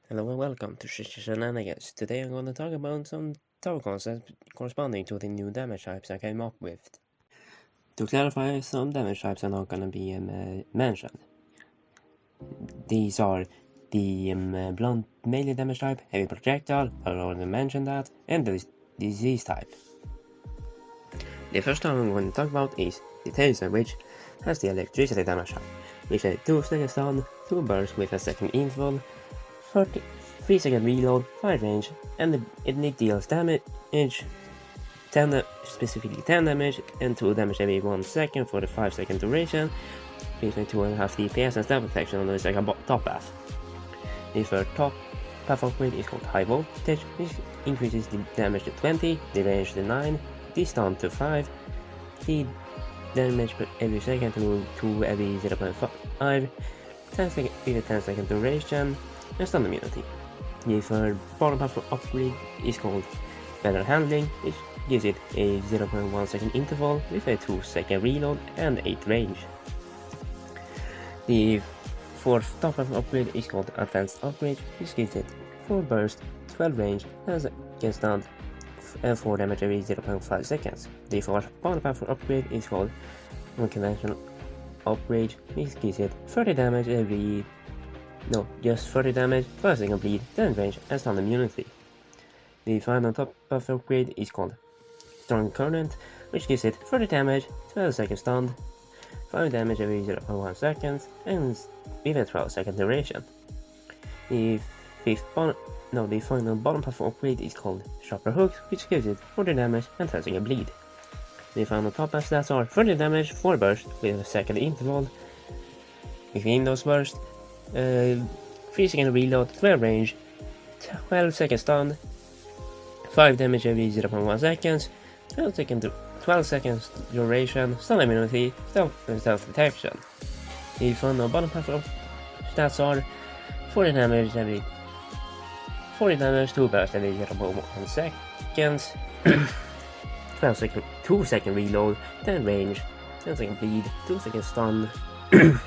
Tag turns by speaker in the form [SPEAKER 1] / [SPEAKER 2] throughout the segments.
[SPEAKER 1] Hello and welcome to Shenanigans. Today I'm going to talk about some tower concepts corresponding to the new damage types I came up with. To clarify, some damage types are not going to be mentioned. These are the blunt melee damage type, heavy projectile, I already mentioned that, and the disease type. The first time I'm going to talk about is the taser, which has the electricity damage type, which has 2 seconds stun, 2 bursts with a second interval, 3 second reload, 5 range, and it deals damage, specifically 10 damage and 2 damage every 1 second for the 5 second duration, between 2.5 DPS and stab protection on the second top path. The third top path upgrade is called high voltage, which increases the damage to 20, the range to 9, the stun to 5, the damage every second to 2 every 0.5, 10 second duration, and stun immunity. The third bottom path upgrade is called better handling, which gives it a 0.1 second interval with a 2 second reload and 8 range. The fourth top path upgrade is called advanced upgrade, which gives it 4 burst, 12 range, 10 seconds stun, and 4 damage every 0.5 seconds. The fourth bottom path upgrade is called unconventional upgrade, which gives it 30 damage every 30 damage, 5 second bleed, 10 range, and stun immunity. The final top buff upgrade is called Strong Current, which gives it 30 damage, 12 seconds stunned, 5 damage every 0.1 seconds, and with a 12 second duration. The final bottom buff upgrade is called Sharper Hooks, which gives it 40 damage and 10 second bleed. The final top buff stats are 30 damage, 4 bursts with a second interval. Between those bursts, 3 second reload, 12 range, 12 second stun, 5 damage every 0.1 seconds, 12 seconds duration, stun immunity, stealth detection. The final bottom half of stats are 40 damage, 2 bursts every 0.1 seconds, 2 second reload, 10 range, 10 second bleed, 2 second stun, 2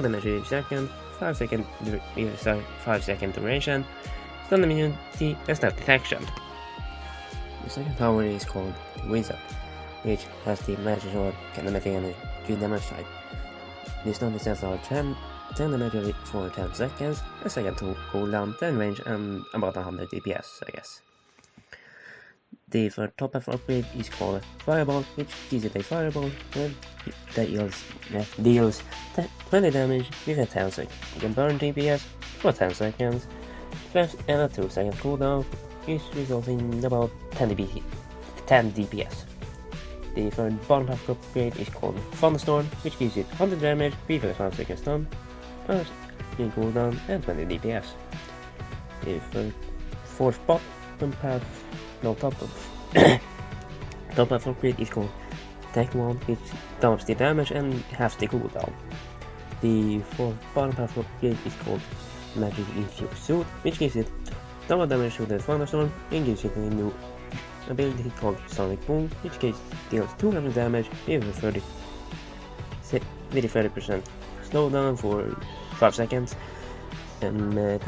[SPEAKER 1] damage each second, 5 second duration, stun immunity, and stealth detection. The second tower is called the Wizard, which has the magic sword, kinetic energy damage type. The stun stats are 10 damage for 10 seconds, a second to cooldown, 10 range, and about 100 DPS, I guess. The third top path upgrade is called Fireball, which gives it a fireball that deals 20 damage with a 10 second burn DPS for 10 seconds, and a 2 second cooldown, which results in about 10 DPS. The third bottom half upgrade is called Thunderstorm, which gives it 100 damage with a 5 second stun, 5 second cooldown, and 20 DPS. The fourth bottom path top path upgrade is called Tech Wand, which doubles the damage and halves the cooldown. The fourth bottom path upgrade is called Magic Infused Suit, which gives it double damage to the Thunderstorm and gives it a new ability called Sonic Boom, which deals 200 damage with a 30% slowdown for 5 seconds and with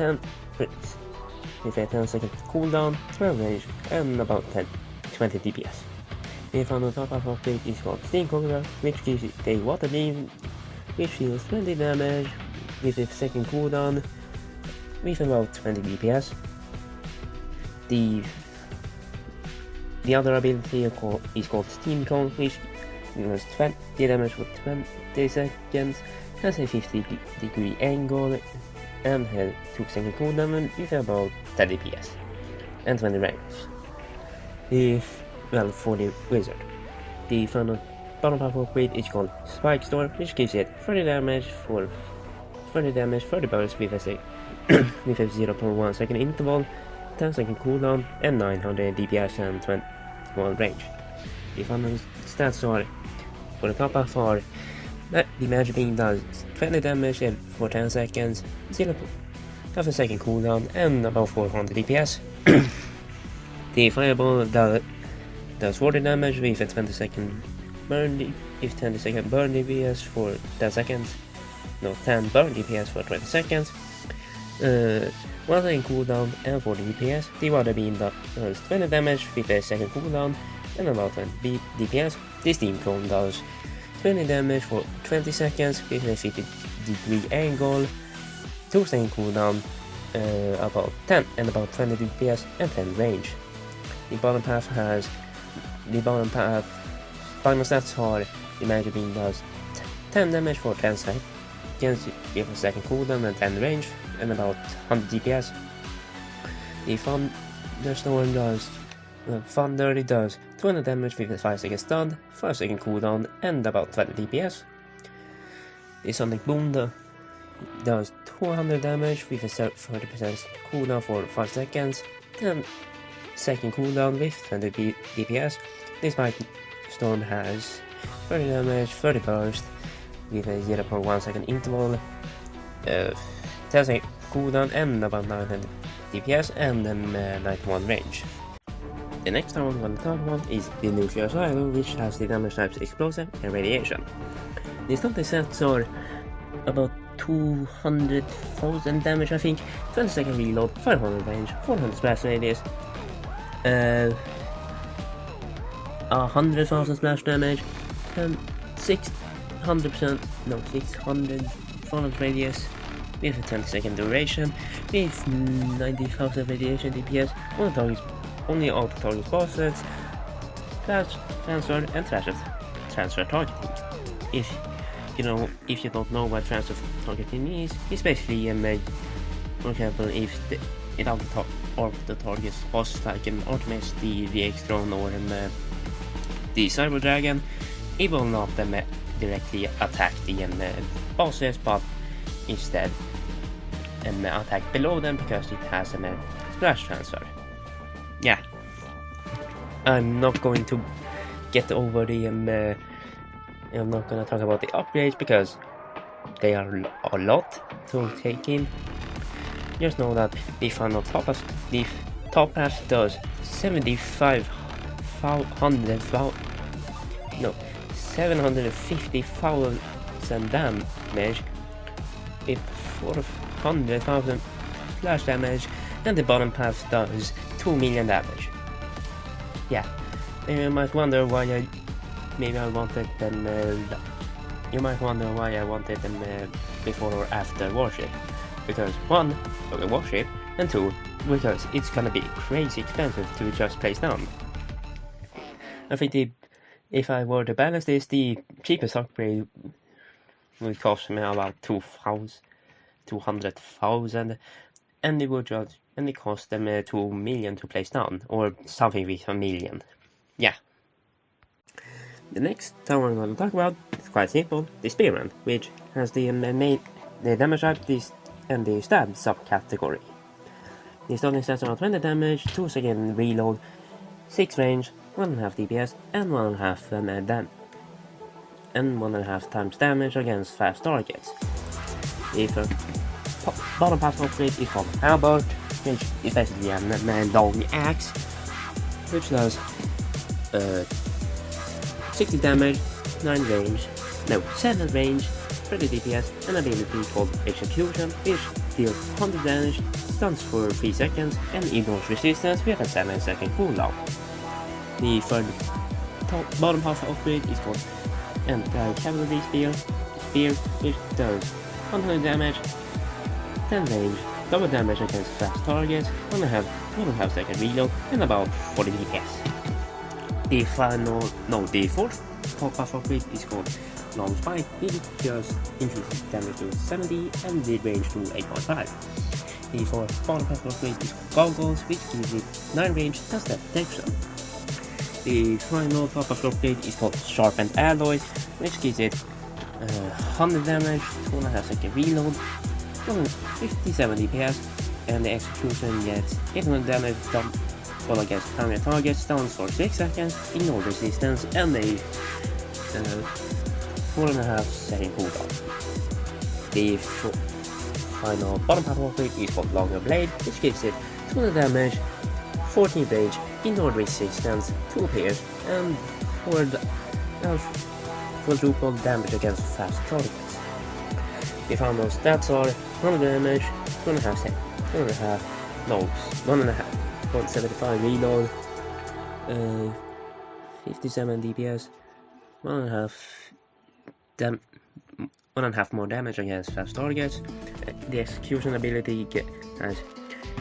[SPEAKER 1] a 10 second cooldown, 12 range, and about 20 DPS. The final top path upgrade is called Steam Cooler, which gives it a water beam, which deals 20 damage with a second cooldown with about 20 DPS. The other ability is called Steam Cone, which deals 20 damage for 20 seconds, has a 50-degree angle, and has 2 second cooldown with about 10 DPS and 20 range. For the Wizard, the final bottom half upgrade is called Spike Storm, which gives it 30 damage, 30 bursts with a 0.1 second interval, 10 second cooldown, and 900 DPS and 21 range. The final stats are for the top half are the magic beam does 20 damage for 10 seconds, 0.5 second cooldown, and about 400 DPS. The fireball does 40 damage with a 20 second burn DPS for 10 seconds. 10 burn DPS for 20 seconds. 1 second cooldown and 40 DPS. The water beam does 20 damage with a second cooldown and about 20 DPS. The steam cone does 20 damage for 20 seconds with a 50-degree angle, 2 second cooldown, about 10 and about 20 DPS and 10 range. The bottom path final stats are the magic beam does 10 damage for 10 seconds with a second cooldown and 10 range and about 100 DPS. The thunderstorm does Thunder does 20 damage with a 5 second stun, 5 second cooldown and about 20 DPS. The sonic boom does 200 damage with a 30% cooldown for 5 seconds, 10 second cooldown with 20 DPS. The spike storm has 30 damage, 30 burst with a 0.1 second interval, 10 second cooldown and about 900 DPS and 91 range. The next one I'm going to talk about is the nuclear silo, which has the damage types explosive and radiation. The starting sets are about 200,000 damage, I think, 20 second reload, 500 range, 400 splash radius, 100,000 splash damage, and 600 400 radius with a 20 second duration, with 90,000 radiation DPS, only auto target bosses, flash transfer and transfer targeting. If you don't know what transfer targeting is, it's basically for example, if it auto targets boss like an Artemis, the VX drone or the Cyber Dragon, it will not directly attack the bosses, but instead attack below them because it has a splash transfer. Yeah, I'm not going to get over the I'm not going to talk about the upgrades because they are a lot to take in. Just know that the final top half does 750,000 damage with 400,000 splash damage, and the bottom half does 2 million damage. Yeah, you might wonder why I wanted them. You might wonder why I wanted them before or after Warship. Because 1, for the Warship, and 2, because it's gonna be crazy expensive to just place down. I think if I were to balance this, the cheapest upgrade would cost me about 200,000, and it cost them 2 million to place down, or something with 1 million. Yeah. The next tower I'm going to talk about is quite simple, the Spearman, which has the damage type and the stab subcategory. The starting stats are 20 damage, 2 second reload, 6 range, 1.5 DPS, and 1.5 times damage against fast targets. The bottom path upgrade is called Halberd, which is basically a long axe, which does 60 damage, 7 range, 30 DPS, and ability called Execution, which deals 100 damage, stuns for 3 seconds, and ignores resistance with a 7 second cooldown. The third bottom half upgrade is called Anti-Cavalry Spear, which does 100 damage, 10 range, double damage against fast targets, 1.5 second reload, and about 40 DPS. The fourth top half upgrade is called Long Spike, which just increases damage to 70 and the range to 8.5. The fourth bottom half upgrade is called Goggles, which gives it 9 range and step detection. The final top half upgrade is called Sharpened Alloy, which gives it 100 damage, 2.5 second reload, 57 DPS, and the execution gets 800 damage while against primary targets, stuns for 6 seconds, ignore resistance, and a 4.5 second cooldown. The final bottom half upgrade is called Longer Blade, which gives it 200 damage, 14 range, ignore resistance, 2 pierce, and quadruple damage against fast targets. The final stats are 100 damage, 1.5 seconds, 1.5 loads, 1.75 reload, 57 DPS, 1.5 more damage against fast targets. The execution ability has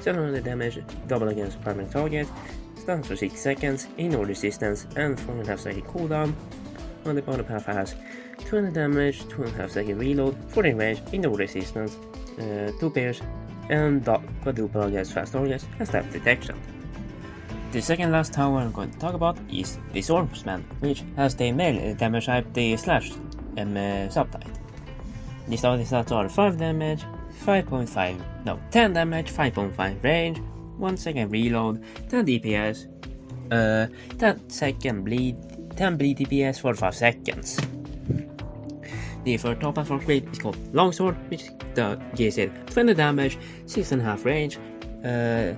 [SPEAKER 1] 700 damage, double against primary target, stun for 6 seconds, ignore resistance, and 4.5 second cooldown. On the bottom half has 200 damage, 2.5 second reload, 14 range, ignore resistance, 2 pairs, and quadruple against fast targets and staff detection. The second last tower I'm going to talk about is the Swordsman, which has the melee damage type, the slash subtype. The starting stats are 5 damage, 10 damage, 5.5 range, 1 second reload, 10 DPS, 10 second bleed, 10 bleed DPS for 5 seconds. The third top half upgrade is called Longsword, which gives it 20 damage, 6.5 range,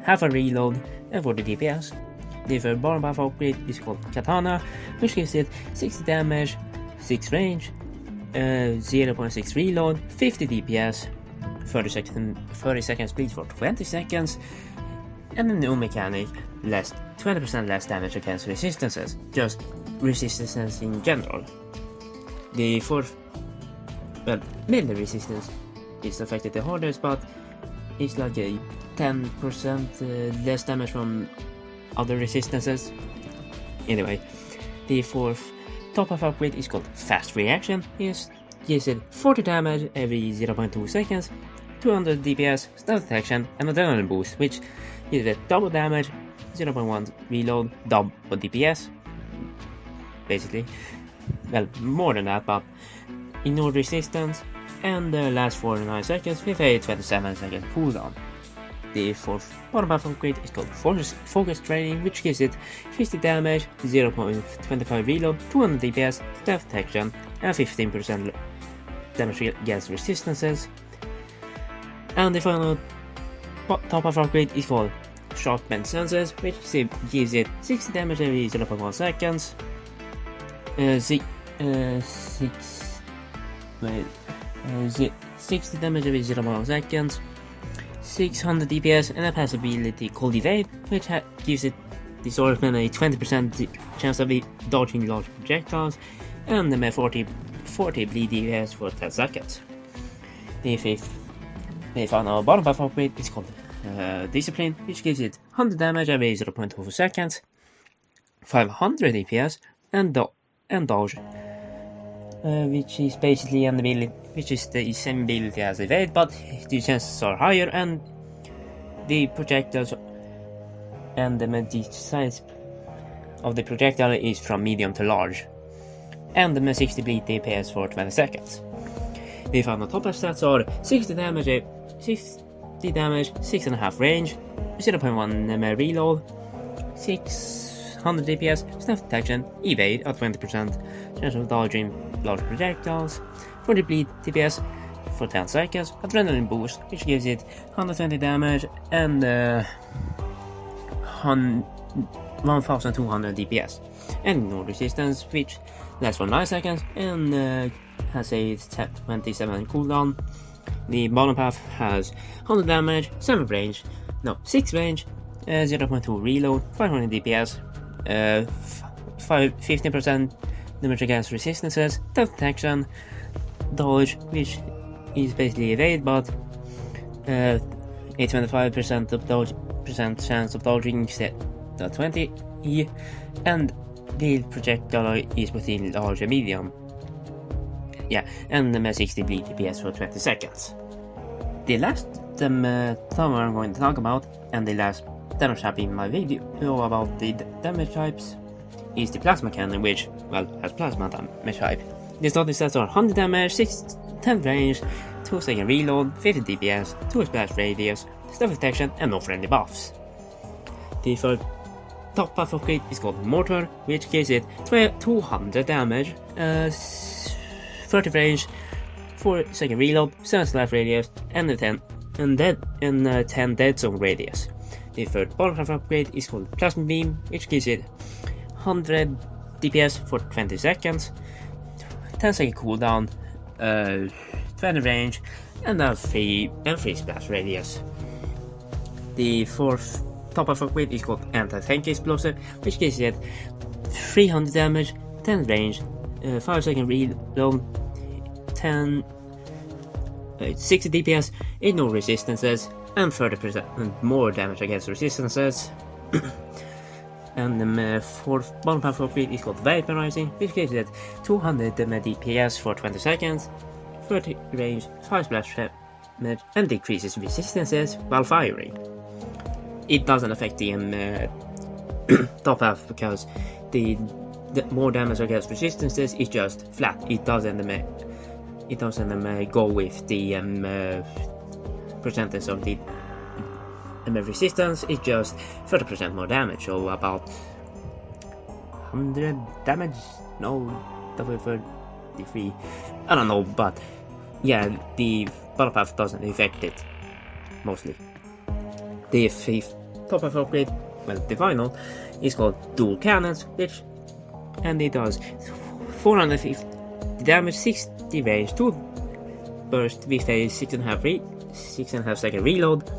[SPEAKER 1] half a reload, and 40 DPS. The third bottom half upgrade is called Katana, which gives it 60 damage, 6 range, 0.6 reload, 50 DPS, 30 seconds bleed for 20 seconds, and a new mechanic, 20% less damage against resistances, just resistances in general. The fourth, melee resistance is affected the hardest, but it's like a 10% less damage from other resistances. Anyway, the fourth top of upgrade is called Fast Reaction. It gives it 40 damage every 0.2 seconds, 200 DPS, stun detection, and adrenaline boost, which gives it double damage, 0.1 reload, double DPS. Basically, well, more than that, but ignore resistance, and lasts for 9 seconds with a 27 second cooldown. The fourth bottom half upgrade is called Focus Training, which gives it 50 damage, 0.25 reload, 200 DPS, staff detection, and 15% damage against resistances. And the final top half upgrade is called Sharp Bend Senses, which gives it 60 damage every 0.1 seconds, 60 damage every 0.1 seconds, 600 DPS, and a passive ability called Evade, which gives it the swordsman a 20% chance of dodging large projectiles, and a 40 bleed DPS for 10 seconds. The final bottom buff upgrade is called Discipline, which gives it 100 damage every 0.2 seconds, 500 DPS, and dodge, which is basically an ability, which is the same ability as Evade, but the chances are higher, and the projectiles and the size of the projectile is from medium to large, and the 60 bleed DPS for 20 seconds. The final top stats are 60 damage, 6.5 range, 0.1 reload, 600 DPS, staff detection, evade at 20%, chance of dodging large projectiles, 40 bleed DPS for 10 seconds, adrenaline boost, which gives it 120 damage, and 1200 DPS, and no resistance, which lasts for 9 seconds and has a 27 cooldown. The bottom half has 100 damage, 6 range, 0.2 reload, 500 DPS, 15% damage against resistances, staff detection, dodge, which is basically evade, but a 25% of dodge chance of dodging instead of 20, and the projectile is within large and medium. Yeah, and 60 bleed DPS for 20 seconds. The last tower I'm going to talk about, and the last damage type in my video about the damage types, is the Plasma Cannon, which, well, has plasma damage type. The starting stats are 100 damage, 10 range, 2 second reload, 50 DPS, 2 splash radius, staff detection, and no friendly buffs. The third top buff upgrade is called Mortar, which gives it 200 damage, 30 range, 4 second reload, 7 splash radius, and 10 dead zone radius. The third bottom half upgrade is called Plasma Beam, which gives it 100 DPS for 20 seconds, 10 second cooldown, 20 range, and a free splash radius. The fourth top of upgrade is called anti-tank explosive, which gives it 300 damage, 10 range, 5 second reload, 60 DPS, ignore resistances, and 30% more damage against resistances. And the fourth bottom power upgrade is called vaporizing, which gives it 200 DPS for 20 seconds, 30 range, 5 splash damage, and decreases resistances while firing. It doesn't affect the top half because the more damage against resistances is just flat. It doesn't go with the percentage of the resistance. It's just 30% more damage, so about 100 damage. No, double 33. I don't know, but yeah, the battle path doesn't affect it mostly. The fifth top of upgrade, well, the final, is called dual cannons, and it does 450 damage, 60 range, 2 burst with a 6.5 second reload,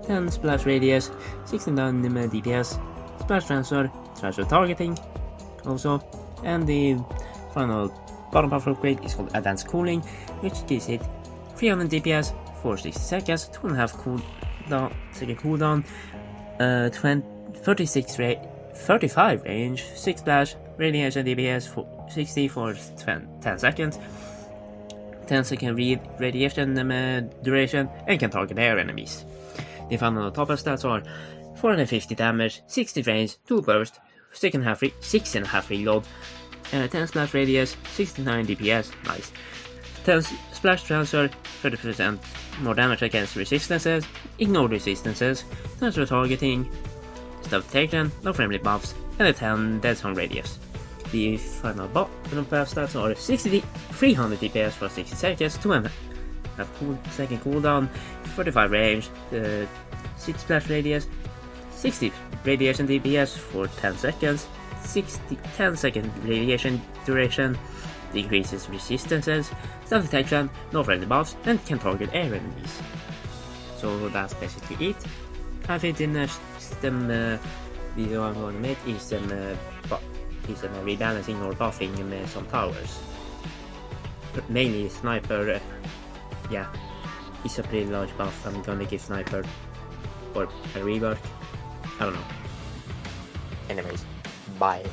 [SPEAKER 1] 10 splash radius, 69 DPS, splash transfer targeting also, and the final bottom power upgrade is called advanced cooling, which gives it 300 DPS for 60 seconds, 2.5 second cooldown, 35 range, 6 splash, radiation DPS for 60 for 10 seconds, 10 second radiation duration, and can target air enemies. The final top stats are 450 damage, 60 range, 2 burst, 6.5 reload, 10 splash radius, 69 DPS, nice. 10 splash transfer, 30% more damage against resistances, ignore resistances, transfer targeting, stealth detection, no friendly buffs, and a 10 dead zone radius. The final bottom path stats are 300 DPS for 60 seconds, 2.5 second cooldown, 45 range, 6 splash radius, 60 radiation DPS for 10 seconds, 10 second radiation duration, decreases resistances, stealth detection, no friendly buffs, and can target air enemies. So that's basically it. I think the next video I'm going to make is rebalancing or buffing some towers. Mainly sniper, yeah, it's a pretty large buff. I'm gonna give sniper or a rework. I don't know. Anyways, bye.